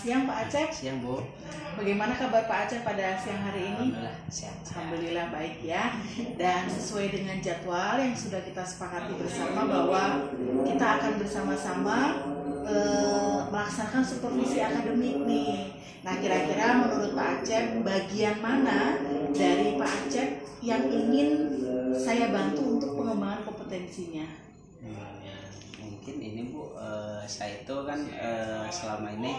siang Pak Acep. Siang Bu. Bagaimana kabar Pak Acep pada siang hari ini? Alhamdulillah sehat. Alhamdulillah baik ya. Dan sesuai dengan jadwal yang sudah kita sepakati bersama bahwa kita akan bersama-sama melaksanakan supervisi akademik nih. Nah kira-kira menurut Pak Acep bagian mana dari Pak Acep yang ingin saya bantu untuk pengembangan kompetensinya? Mungkin ini Bu, saya itu kan selama ini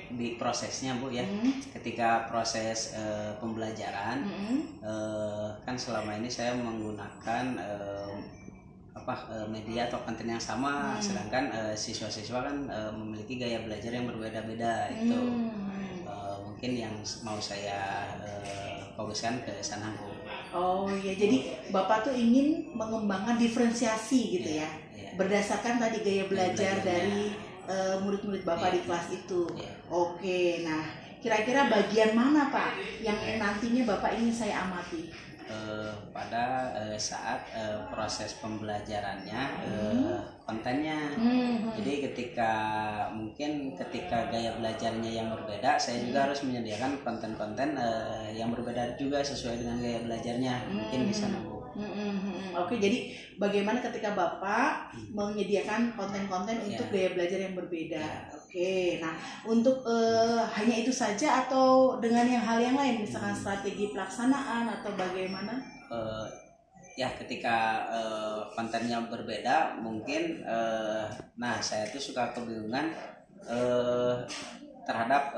di prosesnya Bu ya, ketika proses pembelajaran kan selama ini saya menggunakan media atau konten yang sama, sedangkan siswa-siswa kan memiliki gaya belajar yang berbeda-beda. Itu mungkin yang mau saya fokuskan ke sana Bu. Oh ya, jadi Bapak tuh ingin mengembangkan diferensiasi gitu ya, berdasarkan tadi gaya belajar dari murid-murid Bapak di kelas itu. Oke, nah kira-kira bagian mana Pak yang nantinya Bapak ingin saya amati? Pada saat proses pembelajarannya, kontennya. Jadi ketika gaya belajarnya yang berbeda, saya juga harus menyediakan konten-konten yang berbeda juga sesuai dengan gaya belajarnya. Mungkin di sana Bu. Oke, jadi bagaimana ketika Bapak menyediakan konten-konten untuk gaya belajar yang berbeda? Oke, nah untuk hanya itu saja atau dengan hal yang lain, misalkan strategi pelaksanaan atau bagaimana? Ketika kontennya berbeda, mungkin saya tuh suka kebingungan terhadap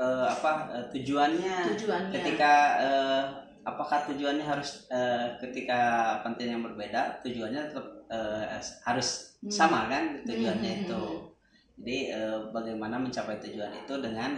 tujuannya. Ketika apakah tujuannya harus ketika konten yang berbeda, tujuannya tetap harus sama kan tujuannya itu. Jadi bagaimana mencapai tujuan itu dengan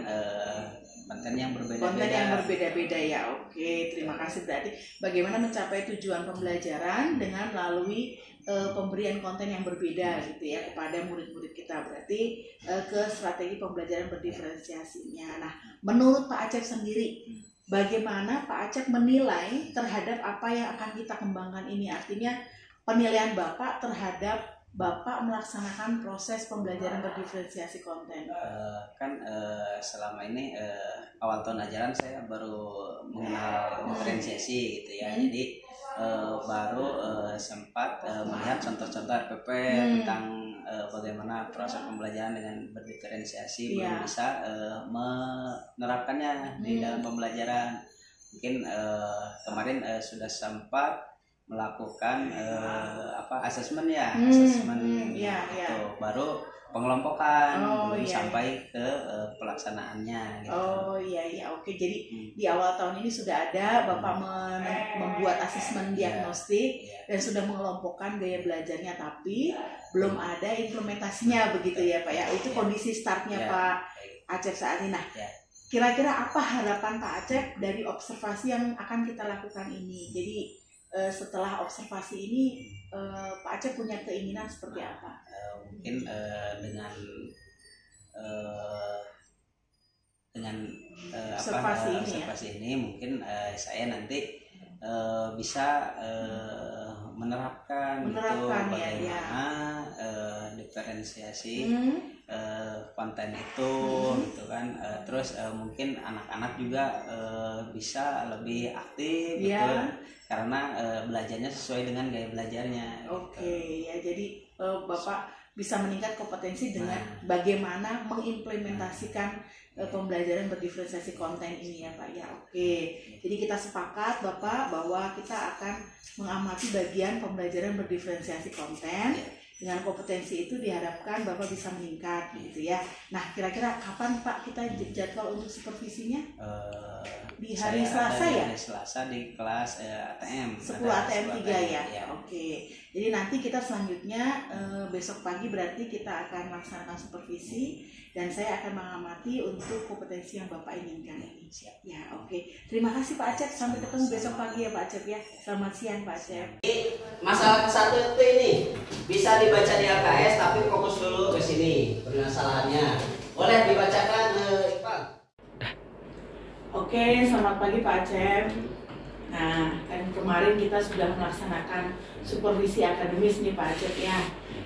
konten yang berbeda-beda. Konten yang berbeda-beda ya. Oke, terima kasih. Berarti bagaimana mencapai tujuan pembelajaran dengan melalui pemberian konten yang berbeda gitu ya kepada murid-murid kita. Berarti ke strategi pembelajaran berdiferensiasinya. Nah, menurut Pak Acep sendiri, bagaimana Pak Acep menilai terhadap apa yang akan kita kembangkan ini? Artinya penilaian Bapak terhadap Bapak melaksanakan proses pembelajaran berdiferensiasi konten. Selama ini awal tahun ajaran saya baru mengenal diferensiasi gitu ya. Jadi baru sempat melihat contoh-contoh RPP tentang bagaimana proses pembelajaran dengan berdiferensiasi, belum bisa menerapkannya di dalam pembelajaran. Mungkin kemarin sudah sempat melakukan asesmen itu baru pengelompokan, belum sampai ke pelaksanaannya gitu. Oke, jadi di awal tahun ini sudah ada Bapak membuat asesmen diagnostik dan sudah mengelompokkan gaya belajarnya, tapi belum ada implementasinya begitu ya Pak ya. Itu kondisi startnya Pak Acep saat ini. Nah, kira-kira apa harapan Pak Acep dari observasi yang akan kita lakukan ini? Jadi setelah observasi ini Pak Acep punya keinginan seperti apa? Mungkin dengan observasi ini mungkin saya nanti bisa menerapkan gitu, bagaimana diferensiasi konten itu gitu kan. Terus mungkin anak-anak juga bisa lebih aktif gitu, karena belajarnya sesuai dengan gaya belajarnya. Oke, ya jadi Bapak bisa meningkat kompetensi dengan bagaimana mengimplementasikan pembelajaran berdiferensiasi konten ini ya Pak ya. Oke, jadi kita sepakat Bapak bahwa kita akan mengamati bagian pembelajaran berdiferensiasi konten. Dengan kompetensi itu diharapkan Bapak bisa meningkat gitu ya. Nah kira-kira kapan Pak kita jadwal untuk supervisinya? Di hari Selasa ya? Hari Selasa di kelas ATM 10 ATM 3 ya? Oke, jadi nanti kita selanjutnya besok pagi berarti kita akan melaksanakan supervisi dan saya akan mengamati untuk kompetensi yang Bapak inginkan ini. Ya, oke. Terima kasih Pak Acep, sampai ketemu besok pagi ya Pak Acep ya. Selamat siang Pak Acep. Masalah satu itu ini bisa dibaca di LKS tapi fokus dulu ke sini permasalahannya. Boleh dibacakan Iqbal? Oke, selamat pagi Pak Acep. Nah, kan kemarin kita sudah melaksanakan supervisi akademis nih Pak Acep ya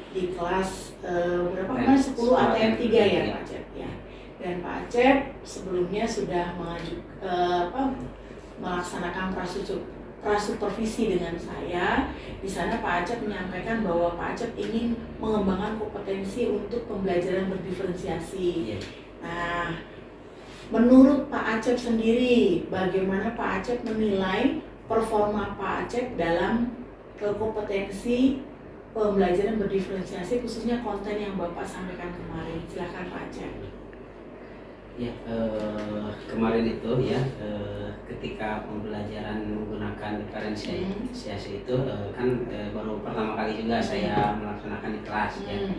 di kelas berapa kemarin 10 ATM 3 ya Pak Acep ya. Dan Pak Acep sebelumnya sudah melaksanakan prasupervisi dengan saya. Di sana Pak Acep menyampaikan bahwa Pak Acep ingin mengembangkan kompetensi untuk pembelajaran berdiferensiasi. Nah, menurut Pak Acep sendiri, bagaimana Pak Acep menilai performa Pak Acep dalam kompetensi pembelajaran berdiferensiasi, khususnya konten yang Bapak sampaikan kemarin? Silakan Pak Acep. Ya, kemarin itu ya, ketika pembelajaran menggunakan diferensiasi itu kan baru pertama kali juga saya melaksanakan di kelas ya.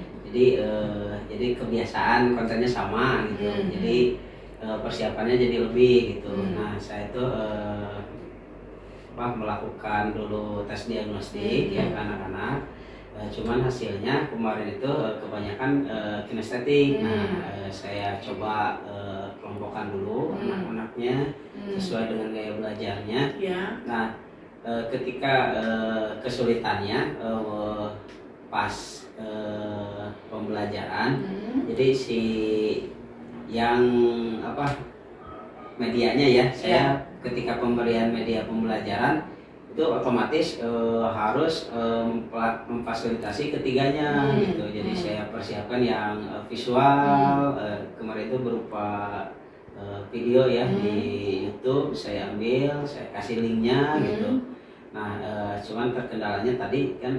Jadi kebiasaan kontennya sama gitu. Jadi persiapannya jadi lebih gitu. Nah, saya itu melakukan dulu tes diagnostik ya ke anak-anak. Cuman hasilnya kemarin itu kebanyakan kinestetik. Nah, saya coba kelompokkan dulu anak-anaknya sesuai dengan gaya belajarnya. Nah, ketika kesulitannya pas pembelajaran, jadi si yang medianya ya, saya ketika pemberian media pembelajaran itu otomatis harus memfasilitasi ketiganya gitu. Jadi saya persiapkan yang visual, kemarin itu berupa video ya di YouTube, saya ambil, saya kasih linknya gitu. Nah, cuman terkendalanya tadi kan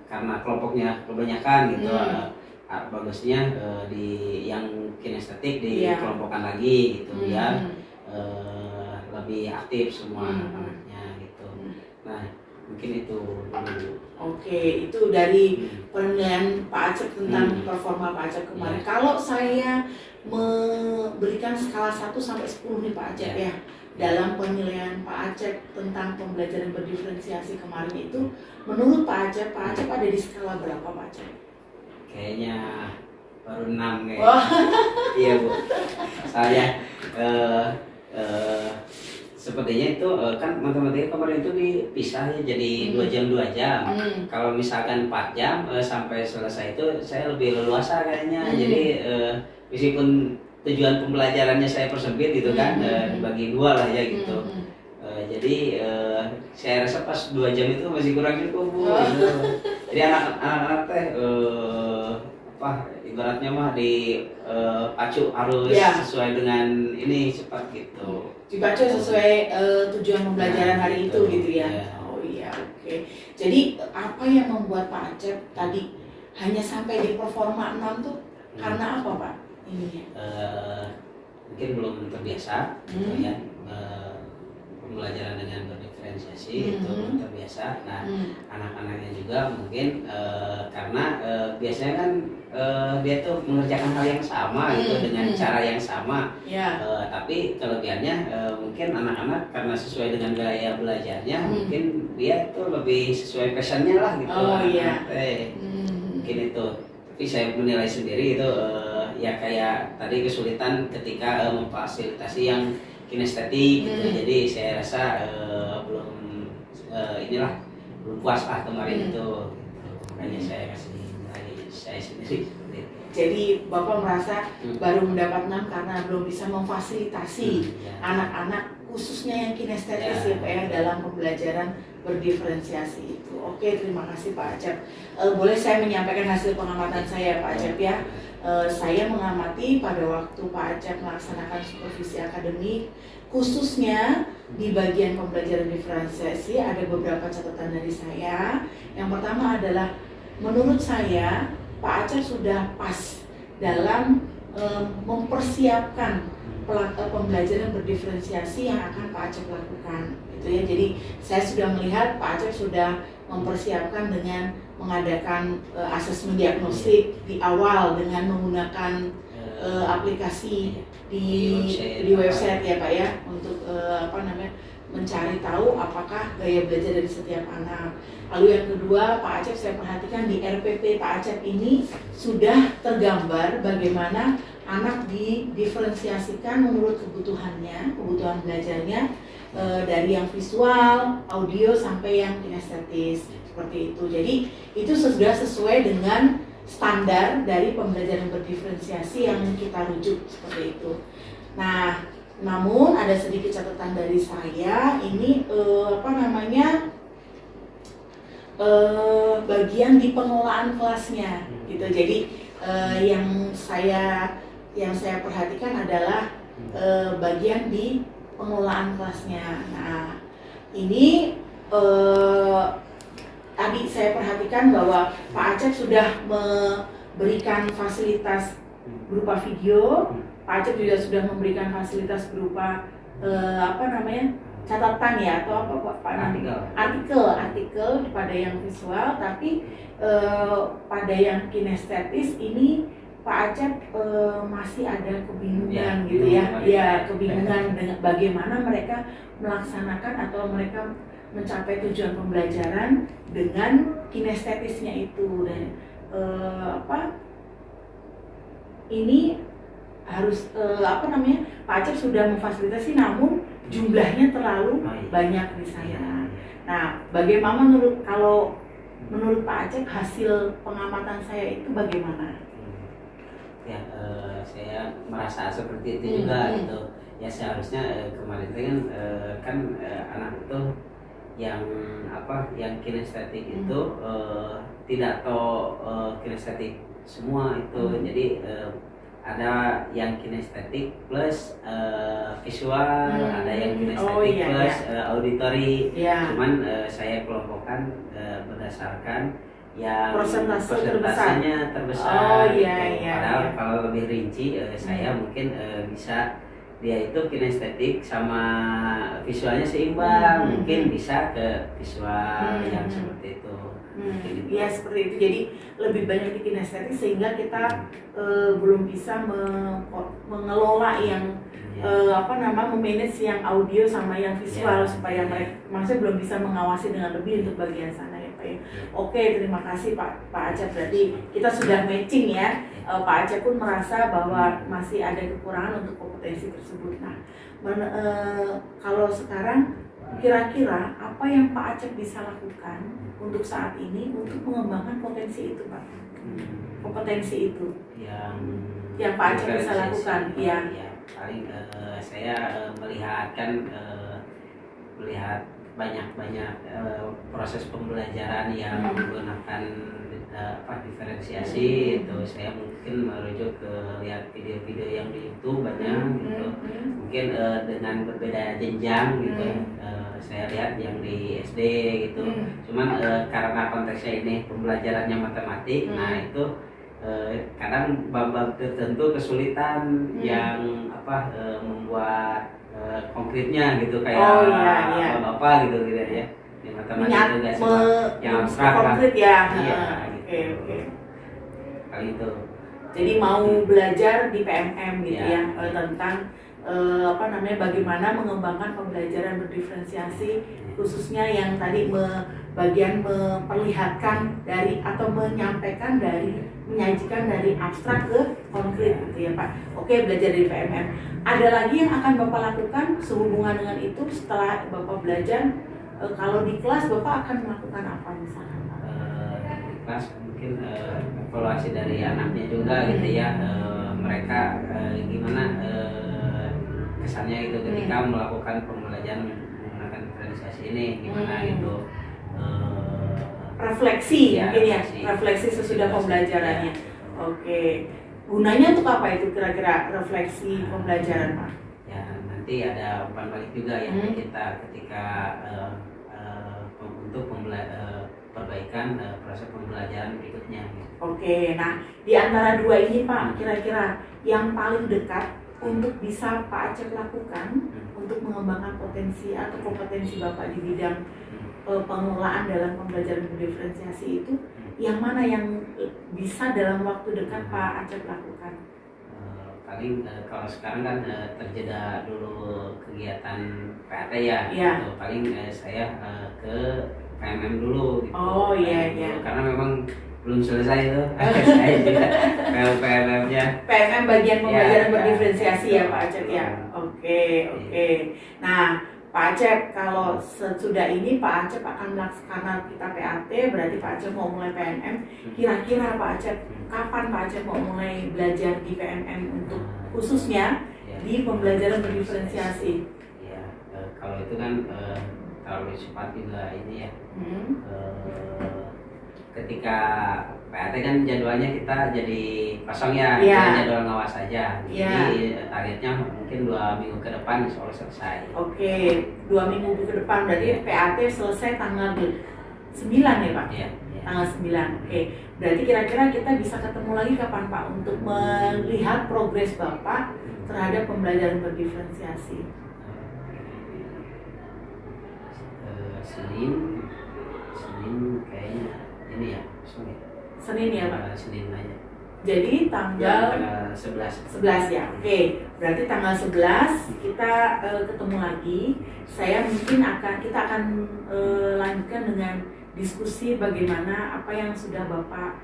karena kelompoknya kebanyakan gitu. Bagusnya di yang kinestetik dikelompokkan lagi gitu biar lebih aktif semua anak-anaknya gitu. Nah, mungkin itu dulu. Oke, itu dari penilaian Pak Acep tentang performa Pak Acep kemarin. Kalau saya memberikan skala 1 sampai 10 nih Pak Acep ya, dalam penilaian Pak Acep tentang pembelajaran berdiferensiasi kemarin itu, menurut Pak Acep ada di skala berapa Pak Acep? Kayaknya baru 6 kayaknya. Iya Bu. Saya sepertinya itu kan matematika kemarin itu dipisah ya jadi 2 jam 2 jam. Kalau misalkan 4 jam sampai selesai itu saya lebih leluasa kayaknya. Jadi meskipun tujuan pembelajarannya saya persempit gitu kan, dibagi 2 lah ya gitu. Jadi saya rasa pas 2 jam itu masih kurang cukup Bu. Gitu. Jadi anak-anak teh ibaratnya mah dipacu harus sesuai dengan ini cepat gitu. Dipacu sesuai tujuan pembelajaran hari itu gitu ya. Oh iya, oke. Jadi apa yang membuat Pak Acep tadi hanya sampai di performa 6 tuh karena apa Pak? Ininya? Mungkin belum terbiasa gitu ya. Pembelajaran dengan berdiferensiasi itu belum terbiasa. Nah, anak-anaknya juga mungkin karena biasanya kan dia tuh mengerjakan hal yang sama gitu dengan cara yang sama. Tapi kelebihannya mungkin anak-anak karena sesuai dengan gaya belajarnya, mungkin dia tuh lebih sesuai passionnya lah gitu. Mungkin itu. Tapi saya menilai sendiri itu ya kayak tadi kesulitan ketika memfasilitasi yang kinestetik gitu. Jadi saya rasa belum puas lah kemarin itu. Makanya saya kasih nilai saya sendiri. Jadi Bapak merasa baru mendapat 6 karena belum bisa memfasilitasi anak-anak khususnya yang kinestetis ya Pak ya dalam pembelajaran berdiferensiasi itu. Oke, terima kasih Pak Acep. Boleh saya menyampaikan hasil pengamatan saya Pak Acep ya. Saya mengamati pada waktu Pak Acep melaksanakan supervisi akademik, khususnya di bagian pembelajaran diferensiasi ada beberapa catatan dari saya. Yang pertama adalah menurut saya Pak Acep sudah pas dalam mempersiapkan pembelajaran berdiferensiasi yang akan Pak Acep lakukan. Gitu ya. Jadi saya sudah melihat Pak Acep sudah mempersiapkan dengan mengadakan asesmen diagnostik di awal dengan menggunakan aplikasi di website ya Pak ya untuk mencari tahu apakah gaya belajar dari setiap anak. Lalu yang kedua, Pak Acep saya perhatikan di RPP Pak Acep ini sudah tergambar bagaimana anak didiferensiasikan menurut kebutuhan belajarnya dari yang visual, audio sampai yang kinestetis seperti itu. Jadi itu sudah sesuai dengan standar dari pembelajaran berdiferensiasi yang kita rujuk seperti itu. Nah, namun ada sedikit catatan dari saya, ini bagian di pengelolaan kelasnya gitu. Jadi yang saya perhatikan adalah bagian di pengelolaan kelasnya. Nah, ini tadi saya perhatikan bahwa Pak Acep sudah memberikan fasilitas berupa video, Pak Acep juga sudah memberikan fasilitas berupa catatan ya, atau apa artikel pada yang visual, tapi pada yang kinestetis ini Pak Acep masih ada kebingungan gitu ya, kebingungan dengan bagaimana mereka melaksanakan atau mereka mencapai tujuan pembelajaran dengan kinestetisnya itu. Dan ini harus Pak Acep sudah memfasilitasi, namun jumlahnya terlalu banyak di sana. Nah, bagaimana menurut Pak Acep hasil pengamatan saya itu bagaimana? Ya, saya merasa seperti itu juga gitu. Ya seharusnya kemarin kan anak itu yang kinestetik itu tidak tahu kinestetik semua itu. Jadi ada yang kinestetik plus visual, ada yang kinestetik plus auditory. Cuman saya kelompokkan berdasarkan yang persentasenya terbesar. Padahal kalau lebih rinci saya mungkin bisa dia itu kinestetik sama visualnya seimbang, mungkin bisa ke visual yang seperti itu. Ya seperti itu. Jadi lebih banyak di kinestetik sehingga kita belum bisa mengelola yang memanage yang audio sama yang visual supaya mereka maksudnya belum bisa mengawasi dengan lebih untuk bagian sana ya Pak ya. Oke, terima kasih Pak Acep, berarti kita sudah matching ya. Pak Acep pun merasa bahwa masih ada kekurangan untuk kompetensi tersebut. Nah, kalau sekarang kira-kira apa yang Pak Acep bisa lakukan untuk saat ini untuk mengembangkan potensi itu Pak? Kompetensi itu yang Pak Acep bisa lakukan ya. Paling saya melihat banyak proses pembelajaran yang menggunakan diferensiasi itu. Saya mungkin merujuk ke lihat video-video yang di YouTube banyak gitu. Mungkin dengan berbeda jenjang gitu. Saya lihat yang di SD gitu. Cuman karena konteksnya ini pembelajarannya matematik, nah itu kadang bab tertentu kesulitan yang membuat konkretnya gitu, kayak apa gitu ya. Di matematik juga sih yang abstrak konkret ya. Oke. Kali itu. Jadi mau belajar di PMM gitu ya tentang bagaimana mengembangkan pembelajaran berdiferensiasi, khususnya yang tadi bagian memperlihatkan dari atau menyampaikan menyajikan dari abstrak ke konkret gitu ya Pak. Oke, belajar dari PMM. Ada lagi yang akan Bapak lakukan sehubungan dengan itu setelah Bapak belajar? Kalau di kelas Bapak akan melakukan apa misalkan Pak? Di kelas mungkin evaluasi dari anaknya juga gitu ya. Mereka gimana kesannya gitu ketika melakukan pembelajaran menggunakan diferensiasi ini, gimana gitu. Refleksi refleksi sesudah pembelajarannya. Oke. Gunanya untuk apa itu kira-kira refleksi pembelajaran Pak? Ya nanti ada umpan balik juga yang kita ketika untuk perbaikan proses pembelajaran berikutnya. Oke, nah di antara dua ini Pak, kira-kira yang paling dekat untuk bisa Pak Acep lakukan untuk mengembangkan potensi atau kompetensi Bapak di bidang pengelolaan dalam pembelajaran berdiferensiasi itu, yang mana yang bisa dalam waktu dekat Pak Acep lakukan? Paling kalau sekarang kan terjeda dulu kegiatan PAT ya. Gitu. Paling saya ke PMM dulu gitu. Karena memang belum selesai itu. Saya juga PMM-nya. PMM bagian pembelajaran berdiferensiasi ya Pak Acep ya. Oke. Nah, Pak Acep, kalau sesudah ini Pak Acep akan melaksanakan kita PAT, berarti Pak Acep mau mulai PNM. Kira-kira Pak Acep, kapan Pak Acep mau mulai belajar di PNM untuk khususnya di pembelajaran berdiferensiasi? Ya, kalau itu kan kalau cepat juga ini ya. Ketika PAT kan jadwalnya kita jadi kosong ya, jadwal ngawas saja. Jadi targetnya mungkin 2 minggu ke depan insya Allah selesai. Oke, 2 minggu ke depan berarti PAT selesai tanggal 9 ya Pak? Iya. Tanggal 9. Oke, berarti kira-kira kita bisa ketemu lagi kapan Pak untuk melihat progres Bapak terhadap pembelajaran berdiferensiasi? Senin kayaknya ini ya, Senin ya Pak? Senin aja. Jadi tanggal 11 ya. Oke, berarti tanggal 11 kita ketemu lagi. Kita akan lanjutkan dengan diskusi bagaimana apa yang sudah Bapak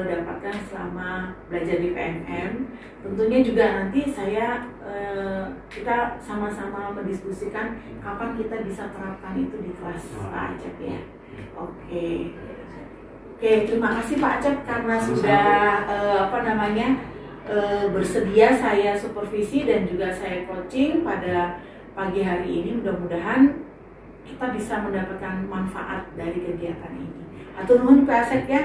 dapatkan selama belajar di PNM. Tentunya juga nanti kita sama-sama mendiskusikan kapan kita bisa terapkan itu di kelas Pak Acep ya. Oke, terima kasih Pak Acep karena sudah bersedia saya supervisi dan juga saya coaching pada pagi hari ini. Mudah-mudahan kita bisa mendapatkan manfaat dari kegiatan ini. Atur nuhun Pak Acep ya.